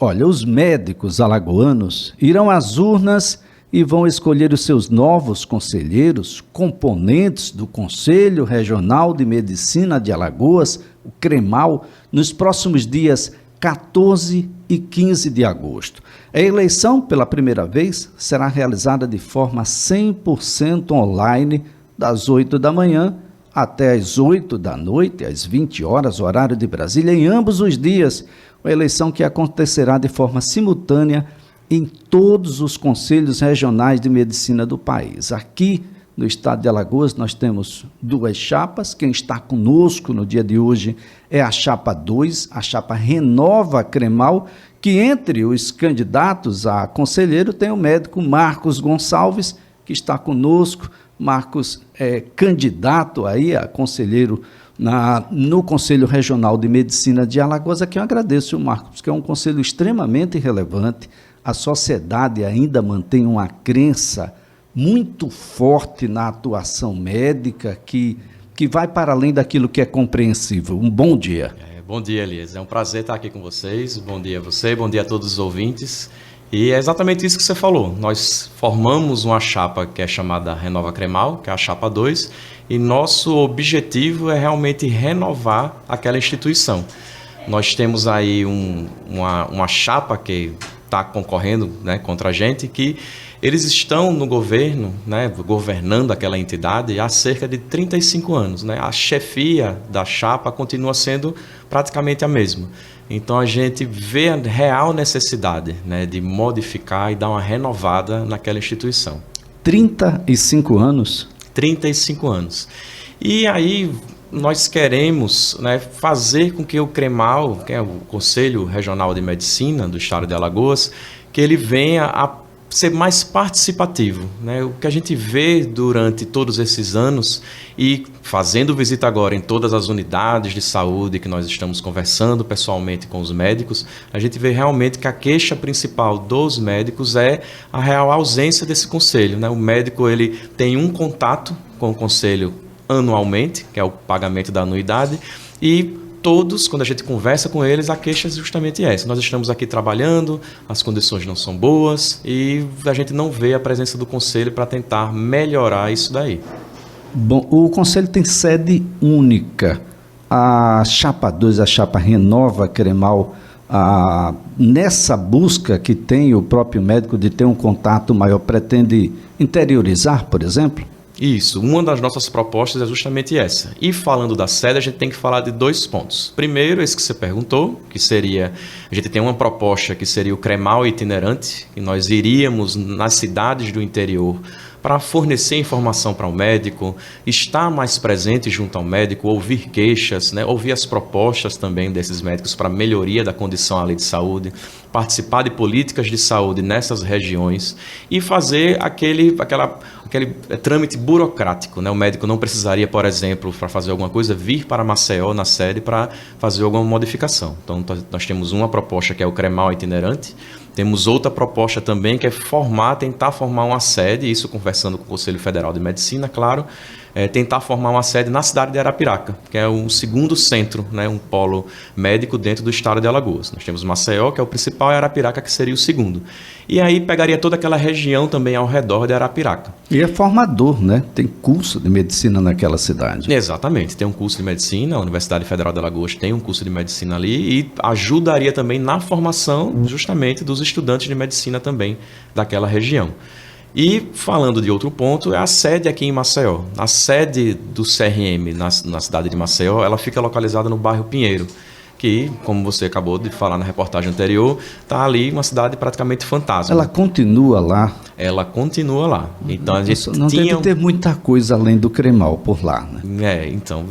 Olha, os médicos alagoanos irão às urnas e vão escolher os seus novos conselheiros, componentes do Conselho Regional de Medicina de Alagoas, o CREMAL, nos próximos dias 14 e 15 de agosto. A eleição, pela primeira vez, será realizada de forma 100% online, das 8 da manhã até às 8 da noite, às 20 horas, horário de Brasília, em ambos os dias. Uma eleição que acontecerá de forma simultânea em todos os conselhos regionais de medicina do país. Aqui no estado de Alagoas nós temos duas chapas. Quem está conosco no dia de hoje é a chapa 2, a chapa Renova CREMAL, que entre os candidatos a conselheiro tem o médico Marcos Gonçalves, que está conosco. Marcos é candidato aí a conselheiro no Conselho Regional de Medicina de Alagoas. Aqui eu agradeço, Marcos, porque é um conselho extremamente relevante. A sociedade ainda mantém uma crença muito forte na atuação médica que vai para além daquilo que é compreensível. Um bom dia. Bom dia, Elias. É um prazer estar aqui com vocês. Bom dia a você, bom dia a todos os ouvintes. E é exatamente isso que você falou. Nós formamos uma chapa que é chamada Renova CREMAL, que é a chapa 2, e nosso objetivo é realmente renovar aquela instituição. Nós temos aí uma chapa que está concorrendo, né, contra a gente, que eles estão no governo, né, governando aquela entidade há cerca de 35 anos. Né? A chefia da chapa continua sendo praticamente a mesma. Então a gente vê a real necessidade, né, de modificar e dar uma renovada naquela instituição. 35 anos? 35 anos. E aí nós queremos, né, fazer com que o CREMAL, que é o Conselho Regional de Medicina do Estado de Alagoas, que ele venha a ser mais participativo, né? O que a gente vê durante todos esses anos e fazendo visita agora em todas as unidades de saúde que nós estamos conversando pessoalmente com os médicos, a gente vê realmente que a queixa principal dos médicos é a real ausência desse conselho, né? O médico ele tem um contato com o conselho anualmente, que é o pagamento da anuidade, e todos, quando a gente conversa com eles, a queixa é justamente essa. Nós estamos aqui trabalhando, as condições não são boas e a gente não vê a presença do conselho para tentar melhorar isso daí. Bom, o conselho tem sede única. A chapa 2, a chapa Renova CREMAL, nessa busca que tem o próprio médico de ter um contato maior, pretende interiorizar, por exemplo? Isso, uma das nossas propostas é justamente essa. E falando da sede, a gente tem que falar de dois pontos. Primeiro, esse que você perguntou, que seria, a gente tem uma proposta que seria o CREMAL itinerante, que nós iríamos nas cidades do interior para fornecer informação para o médico, estar mais presente junto ao médico, ouvir queixas, né, ouvir as propostas também desses médicos para melhoria da condição ali de saúde, participar de políticas de saúde nessas regiões e fazer aquele trâmite burocrático. Né? O médico não precisaria, por exemplo, para fazer alguma coisa, vir para Maceió, na sede, para fazer alguma modificação. Então, nós temos uma proposta que é o CREMAL itinerante. Temos outra proposta também que é tentar formar uma sede, isso conversando com o Conselho Federal de Medicina, claro, tentar formar uma sede na cidade de Arapiraca, que é um segundo centro, né, um polo médico dentro do estado de Alagoas. Nós temos Maceió, que é o principal, e Arapiraca, que seria o segundo. E aí pegaria toda aquela região também ao redor de Arapiraca. E é formador, né? Tem curso de medicina naquela cidade. Exatamente, tem um curso de medicina, a Universidade Federal de Alagoas tem um curso de medicina ali e ajudaria também na formação justamente dos estudantes de medicina também daquela região. E falando de outro ponto, é a sede aqui em Maceió. A sede do CRM na cidade de Maceió, ela fica localizada no bairro Pinheiro, que, como você acabou de falar na reportagem anterior, está ali uma cidade praticamente fantasma. Ela continua lá? Ela continua lá. Então, a gente não deve ter muita coisa além do CREMAL por lá, né? Então...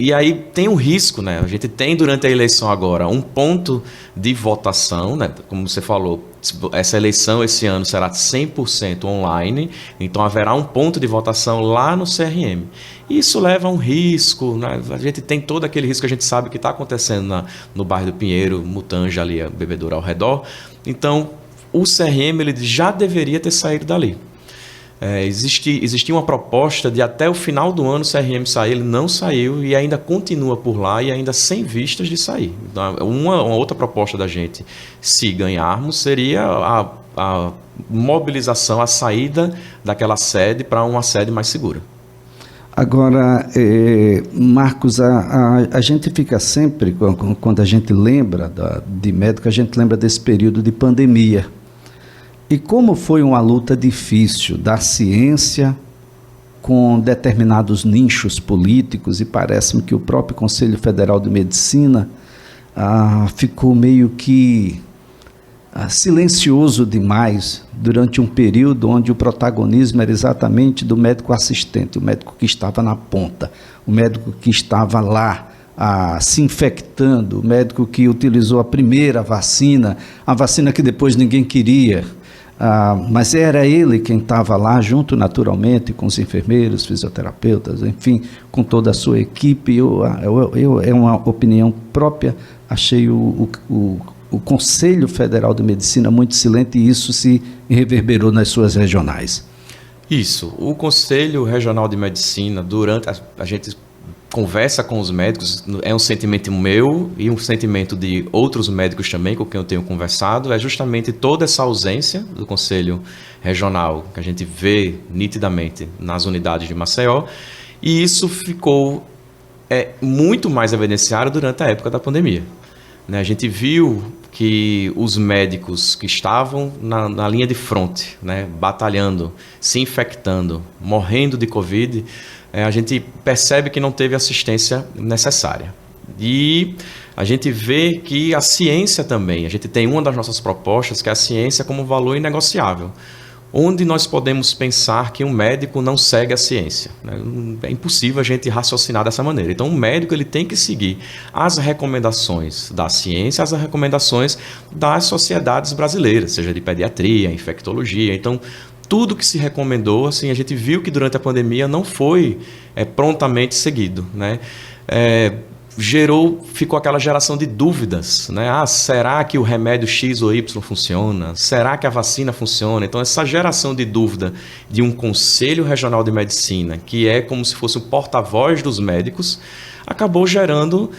E aí tem um risco, né? A gente tem durante a eleição agora um ponto de votação, né? Como você falou, essa eleição esse ano será 100% online, então haverá um ponto de votação lá no CRM. Isso leva a um risco, né? A gente tem todo aquele risco que a gente sabe que está acontecendo no bairro do Pinheiro, Mutanja, ali, a Bebedouro ao redor. Então, o CRM ele já deveria ter saído dali. Existia uma proposta de até o final do ano o CRM sair, ele não saiu e ainda continua por lá e ainda sem vistas de sair. Então, uma outra proposta da gente, se ganharmos, seria a mobilização, a saída daquela sede para uma sede mais segura. Agora, Marcos, a gente fica sempre, quando a gente lembra de médico, a gente lembra desse período de pandemia. E como foi uma luta difícil da ciência com determinados nichos políticos, e parece-me que o próprio Conselho Federal de Medicina ficou meio que silencioso demais durante um período onde o protagonismo era exatamente do médico assistente, o médico que estava na ponta, o médico que estava lá se infectando, o médico que utilizou a primeira vacina, a vacina que depois ninguém queria. Mas era ele quem estava lá junto naturalmente com os enfermeiros, fisioterapeutas, enfim, com toda a sua equipe. É uma opinião própria, achei o Conselho Federal de Medicina muito silente e isso se reverberou nas suas regionais. Isso, o Conselho Regional de Medicina, durante a gente conversa com os médicos, é um sentimento meu e um sentimento de outros médicos também com quem eu tenho conversado, é justamente toda essa ausência do Conselho Regional, que a gente vê nitidamente nas unidades de Maceió, e isso ficou muito mais evidenciado durante a época da pandemia. A gente viu que os médicos que estavam na linha de fronte, batalhando, se infectando, morrendo de Covid, a gente percebe que não teve assistência necessária. E a gente vê que a ciência também, a gente tem uma das nossas propostas que é a ciência como valor inegociável. Onde nós podemos pensar que um médico não segue a ciência? É impossível a gente raciocinar dessa maneira. Então, o médico ele tem que seguir as recomendações da ciência, as recomendações das sociedades brasileiras, seja de pediatria, infectologia. Então, tudo que se recomendou, assim, a gente viu que durante a pandemia não foi prontamente seguido, ficou aquela geração de dúvidas, será que o remédio X ou Y funciona? Será que a vacina funciona? Então, essa geração de dúvida de um Conselho Regional de Medicina, que é como se fosse o porta-voz dos médicos, acabou gerando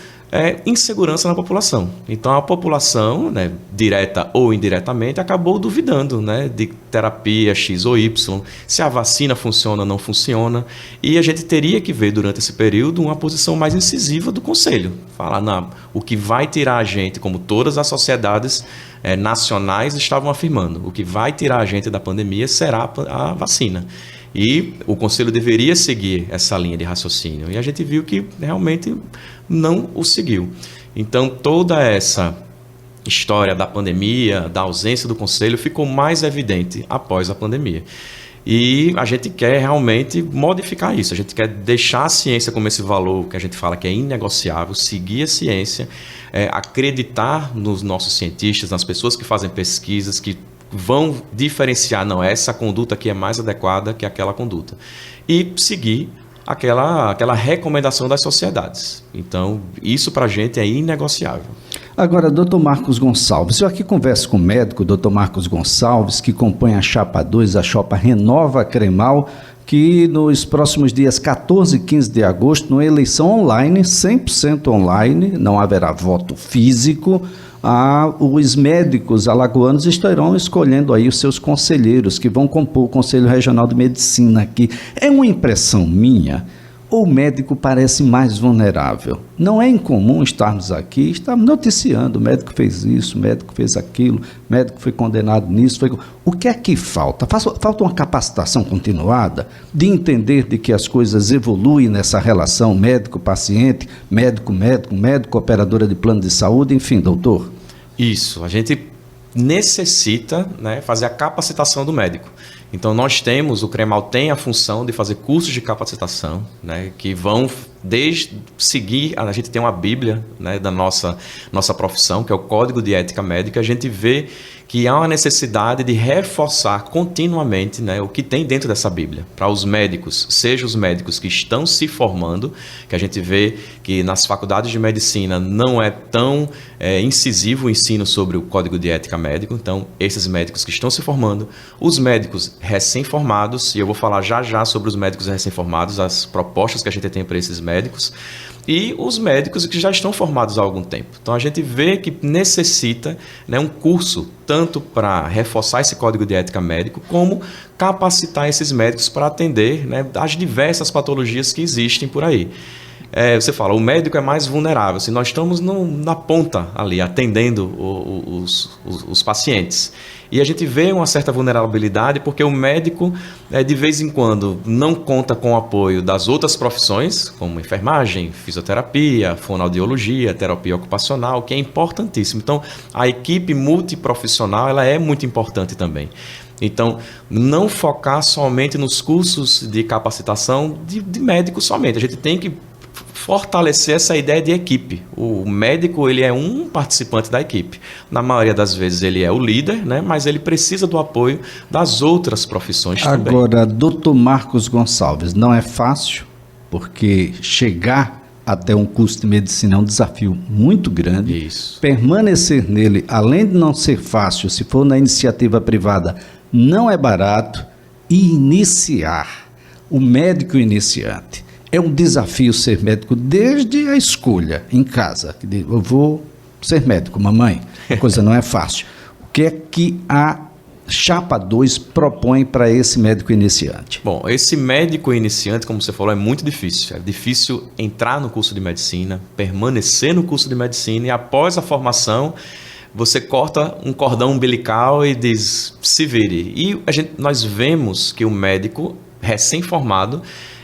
insegurança na população. Então, a população, direta ou indiretamente, acabou duvidando de terapia X ou Y, se a vacina funciona ou não funciona. E a gente teria que ver, durante esse período, uma posição mais incisiva do Conselho. Falar, não, o que vai tirar a gente, como todas as sociedades nacionais estavam afirmando, o que vai tirar a gente da pandemia será a vacina. E o Conselho deveria seguir essa linha de raciocínio. E a gente viu que realmente não o seguiu. Então, toda essa história da pandemia, da ausência do Conselho, ficou mais evidente após a pandemia. E a gente quer realmente modificar isso. A gente quer deixar a ciência como esse valor que a gente fala que é inegociável, seguir a ciência, acreditar nos nossos cientistas, nas pessoas que fazem pesquisas, que vão diferenciar, não, essa conduta aqui é mais adequada que aquela conduta. E seguir aquela recomendação das sociedades. Então, isso para a gente é inegociável. Agora, doutor Marcos Gonçalves, eu aqui converso com o médico, doutor Marcos Gonçalves, que compõe a Chapa 2, a Chapa Renova Cremal, que nos próximos dias 14 e 15 de agosto, numa eleição online, 100% online, não haverá voto físico, os médicos alagoanos estarão escolhendo aí os seus conselheiros que vão compor o Conselho Regional de Medicina aqui. É uma impressão minha, ou o médico parece mais vulnerável? Não é incomum estarmos aqui, estamos noticiando, o médico fez isso, o médico fez aquilo, o médico foi condenado nisso. O que é que falta? Falta uma capacitação continuada de entender de que as coisas evoluem nessa relação médico-paciente, médico-médico, médico-operadora de plano de saúde, enfim, doutor. Isso, a gente necessita fazer a capacitação do médico. Então, o CREMAL tem a função de fazer cursos de capacitação, que vão desde seguir, a gente tem uma Bíblia, né, da nossa profissão, que é o Código de Ética Médica, a gente vê que há uma necessidade de reforçar continuamente, né, o que tem dentro dessa Bíblia, para os médicos, seja os médicos que estão se formando, que a gente vê que nas faculdades de medicina não é tão incisivo o ensino sobre o Código de Ética Médico, então esses médicos que estão se formando, os médicos recém-formados, e eu vou falar já sobre os médicos recém-formados, as propostas que a gente tem para esses médicos, e os médicos que já estão formados há algum tempo. Então a gente vê que necessita, né, um curso tanto para reforçar esse código de ética médico, como capacitar esses médicos para atender, né, as diversas patologias que existem por aí. Você fala, o médico é mais vulnerável, se nós estamos na ponta ali, atendendo os pacientes. E a gente vê uma certa vulnerabilidade porque o médico, de vez em quando, não conta com o apoio das outras profissões, como enfermagem, fisioterapia, fonoaudiologia, terapia ocupacional, que é importantíssimo. Então, a equipe multiprofissional ela é muito importante também. Então, não focar somente nos cursos de capacitação de médicos somente. A gente tem que fortalecer essa ideia de equipe. O médico ele é um participante da equipe. Na maioria das vezes ele é o líder, né? Mas ele precisa do apoio das outras profissões também. Agora, doutor Marcos Gonçalves, não é fácil, porque chegar até um curso de medicina é um desafio muito grande. Isso. Permanecer nele, além de não ser fácil, se for na iniciativa privada, não é barato. E iniciar, o médico iniciante, é um desafio ser médico desde a escolha em casa. Eu vou ser médico, mamãe. A coisa não é fácil. O que é que a Chapa 2 propõe para esse médico iniciante? Bom, esse médico iniciante, como você falou, é muito difícil. É difícil entrar no curso de medicina, permanecer no curso de medicina e após a formação você corta um cordão umbilical e diz, se vire. E nós vemos que o médico recém-formado,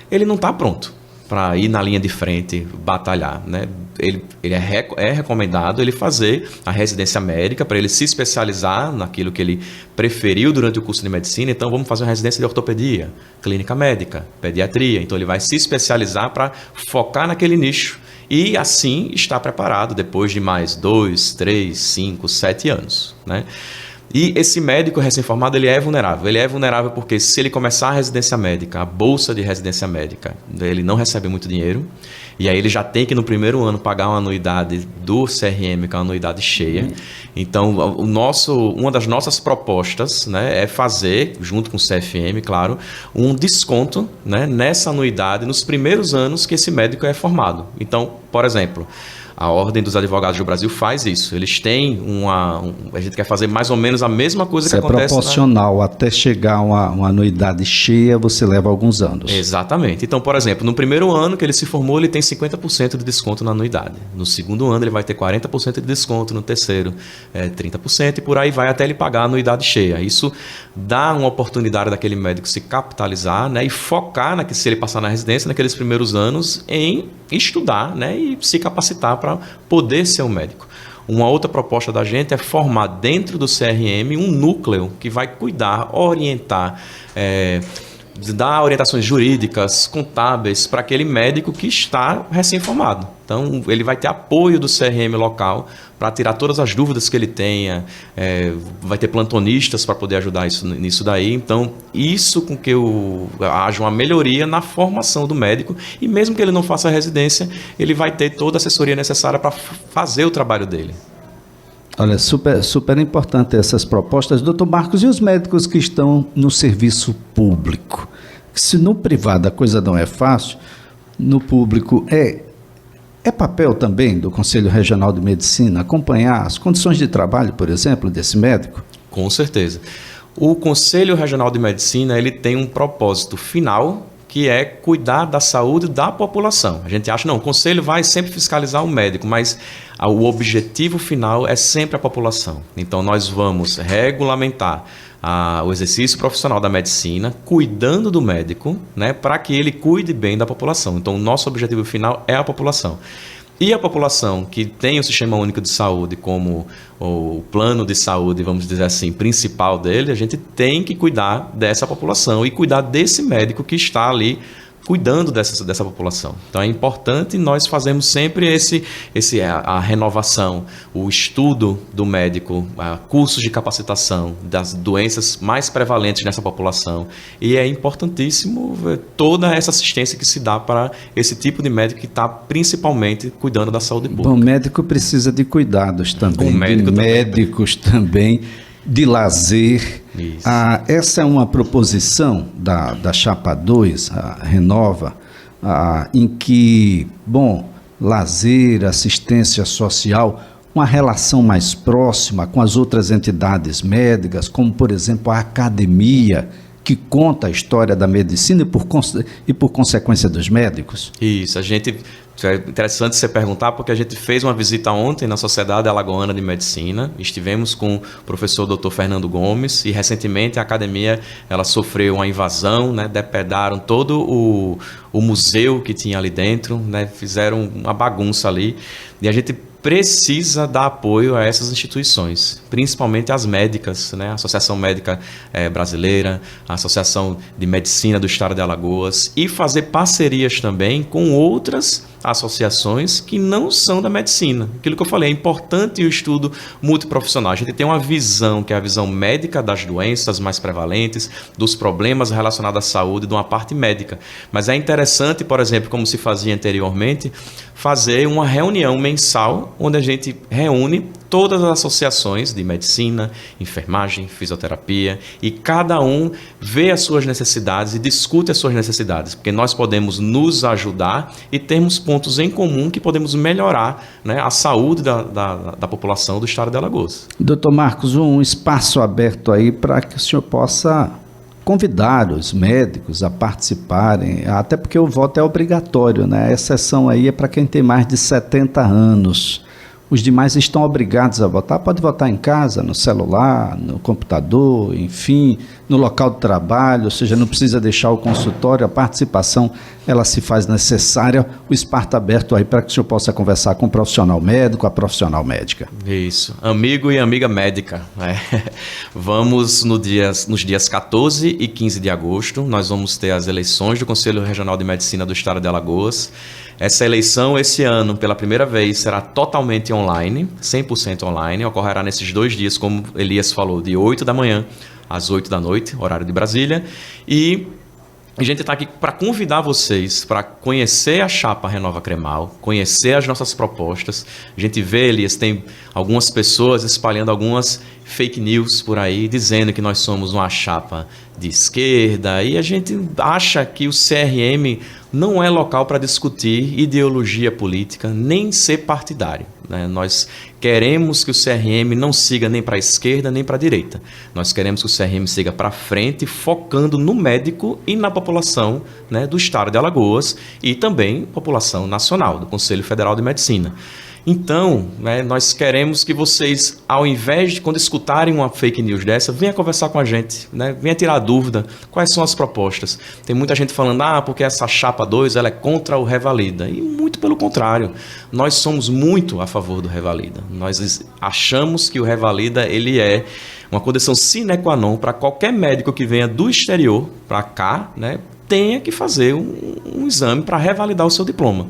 ele não está pronto para ir na linha de frente, batalhar, né? Ele é recomendado ele fazer a residência médica para ele se especializar naquilo que ele preferiu durante o curso de medicina. Então vamos fazer uma residência de ortopedia, clínica médica, pediatria. Então ele vai se especializar para focar naquele nicho e assim estar preparado depois de mais 2, 3, 5, 7 anos, né? E esse médico recém-formado, ele é vulnerável. Ele é vulnerável porque se ele começar a residência médica, a bolsa de residência médica, ele não recebe muito dinheiro. E aí ele já tem que, no primeiro ano, pagar uma anuidade do CRM, que é uma anuidade cheia. Então, uma das nossas propostas, né, é fazer, junto com o CFM, claro, um desconto, né, nessa anuidade nos primeiros anos que esse médico é formado. Então, por exemplo, a Ordem dos Advogados do Brasil faz isso. Eles têm a gente quer fazer mais ou menos a mesma coisa que acontece... é proporcional. Até chegar uma anuidade cheia, você leva alguns anos. Exatamente. Então, por exemplo, no primeiro ano que ele se formou, ele tem 50% de desconto na anuidade. No segundo ano, ele vai ter 40% de desconto. No terceiro, 30%. E por aí vai até ele pagar a anuidade cheia. Isso dá uma oportunidade daquele médico se capitalizar, né, e focar, se ele passar na residência, naqueles primeiros anos, em estudar, né, e se capacitar para poder ser um médico. Uma outra proposta da gente é formar dentro do CRM um núcleo que vai cuidar, orientar, dar orientações jurídicas, contábeis para aquele médico que está recém-formado. Então, ele vai ter apoio do CRM local para tirar todas as dúvidas que ele tenha, vai ter plantonistas para poder ajudar nisso daí. Então, isso com que haja uma melhoria na formação do médico e mesmo que ele não faça a residência, ele vai ter toda a assessoria necessária para fazer o trabalho dele. Olha, super importante essas propostas. Doutor Marcos, e os médicos que estão no serviço público? Se no privado a coisa não é fácil, no público é papel também do Conselho Regional de Medicina acompanhar as condições de trabalho, por exemplo, desse médico? Com certeza. O Conselho Regional de Medicina ele tem um propósito final, que é cuidar da saúde da população. A gente acha, não, o Conselho vai sempre fiscalizar o médico, mas o objetivo final é sempre a população. Então, nós vamos regulamentar o exercício profissional da medicina, cuidando do médico, né, para que ele cuide bem da população. Então, o nosso objetivo final é a população. E a população que tem o Sistema Único de Saúde como o plano de saúde, vamos dizer assim, principal dele, a gente tem que cuidar dessa população e cuidar desse médico que está ali cuidando dessa população. Então é importante nós fazermos sempre a renovação, o estudo do médico, cursos de capacitação das doenças mais prevalentes nessa população. E é importantíssimo toda essa assistência que se dá para esse tipo de médico que está principalmente cuidando da saúde pública. Bom, o médico precisa de cuidados também, médicos também, de lazer. Essa é uma proposição da Chapa 2, a Renova, em que, lazer, assistência social, uma relação mais próxima com as outras entidades médicas, como, por exemplo, a academia, que conta a história da medicina e por consequência dos médicos? Isso, é interessante você perguntar, porque a gente fez uma visita ontem na Sociedade Alagoana de Medicina, estivemos com o professor Dr. Fernando Gomes e recentemente a academia ela sofreu uma invasão, né, depredaram todo o museu que tinha ali dentro, né, fizeram uma bagunça ali e a gente precisa dar apoio a essas instituições, principalmente as médicas, né? A Associação Médica Brasileira, a Associação de Medicina do Estado de Alagoas, e fazer parcerias também com outras associações que não são da medicina. Aquilo que eu falei, é importante o estudo multiprofissional. A gente tem uma visão, que é a visão médica das doenças mais prevalentes, dos problemas relacionados à saúde, de uma parte médica. Mas é interessante, por exemplo, como se fazia anteriormente, fazer uma reunião mensal, onde a gente reúne todas as associações de medicina, enfermagem, fisioterapia, e cada um vê as suas necessidades e discute as suas necessidades, porque nós podemos nos ajudar e termos pontos em comum que podemos melhorar, né, a saúde da população do estado de Alagoas. Doutor Marcos, um espaço aberto aí para que o senhor possa convidar os médicos a participarem, até porque o voto é obrigatório, né? A exceção aí é para quem tem mais de 70 anos. Os demais estão obrigados a votar. Pode votar em casa, no celular, no computador, enfim, no local de trabalho, ou seja, não precisa deixar o consultório. A participação, ela se faz necessária. O espaço está aberto aí para que o senhor possa conversar com o profissional médico, a profissional médica. Isso, amigo e amiga médica. Vamos nos dias 14 e 15 de agosto, nós vamos ter as eleições do Conselho Regional de Medicina do Estado de Alagoas. Essa eleição, esse ano, pela primeira vez, será totalmente online, 100% online. Ocorrerá nesses 2 dias, como Elias falou, de 8 da manhã às 8 da noite, horário de Brasília. E a gente está aqui para convidar vocês para conhecer a Chapa Renova Cremal, conhecer as nossas propostas. A gente vê, Elias, tem algumas pessoas espalhando algumas fake news por aí, dizendo que nós somos uma chapa de esquerda, e a gente acha que o CRM não é local para discutir ideologia política, nem ser partidário, né? Nós queremos que o CRM não siga nem para a esquerda, nem para a direita. Nós queremos que o CRM siga para frente, focando no médico e na população, né, do estado de Alagoas e também população nacional, do Conselho Federal de Medicina. Então, né, nós queremos que vocês, ao invés de, quando escutarem uma fake news dessa, venha conversar com a gente, né, venha tirar dúvida, quais são as propostas. Tem muita gente falando, porque essa Chapa 2 ela é contra o Revalida. E muito pelo contrário, nós somos muito a favor do Revalida. Nós achamos que o Revalida ele é uma condição sine qua non para qualquer médico que venha do exterior para cá, né, tenha que fazer um exame para revalidar o seu diploma.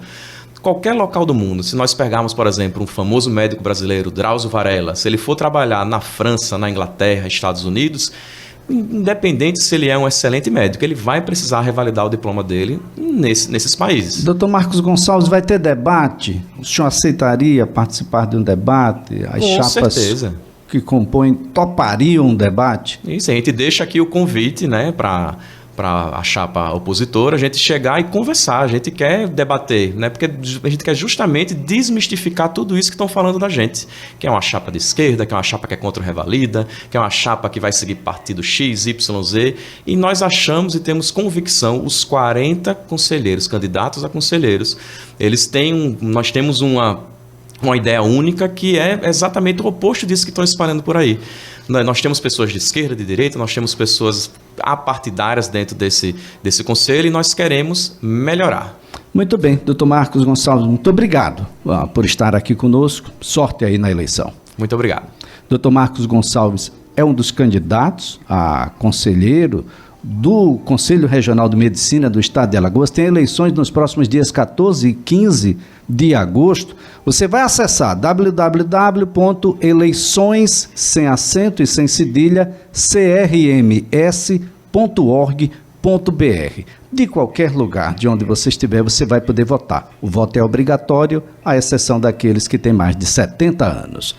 Qualquer local do mundo, se nós pegarmos, por exemplo, um famoso médico brasileiro, Drauzio Varela, se ele for trabalhar na França, na Inglaterra, Estados Unidos, independente se ele é um excelente médico, ele vai precisar revalidar o diploma dele nesses países. Doutor Marcos Gonçalves, vai ter debate? O senhor aceitaria participar de um debate? As Com chapas certeza. Que compõem topariam um debate? Isso, a gente deixa aqui o convite, né, para a chapa opositora, a gente chegar e conversar, a gente quer debater, né? Porque a gente quer justamente desmistificar tudo isso que estão falando da gente, que é uma chapa de esquerda, que é uma chapa que é contra o Revalida, que é uma chapa que vai seguir partido X, Y, Z, e nós achamos e temos convicção, os 40 conselheiros, candidatos a conselheiros, nós temos uma ideia única que é exatamente o oposto disso que estão espalhando por aí. Nós temos pessoas de esquerda, de direita, nós temos pessoas apartidárias dentro desse conselho e nós queremos melhorar. Muito bem, doutor Marcos Gonçalves, muito obrigado por estar aqui conosco. Sorte aí na eleição. Muito obrigado. Doutor Marcos Gonçalves é um dos candidatos a conselheiro do Conselho Regional de Medicina do Estado de Alagoas. Tem eleições nos próximos dias 14 e 15 de agosto. Você vai acessar www.eleições, sem acento e sem cedilha, crms.org.br. De qualquer lugar de onde você estiver, você vai poder votar. O voto é obrigatório, à exceção daqueles que têm mais de 70 anos.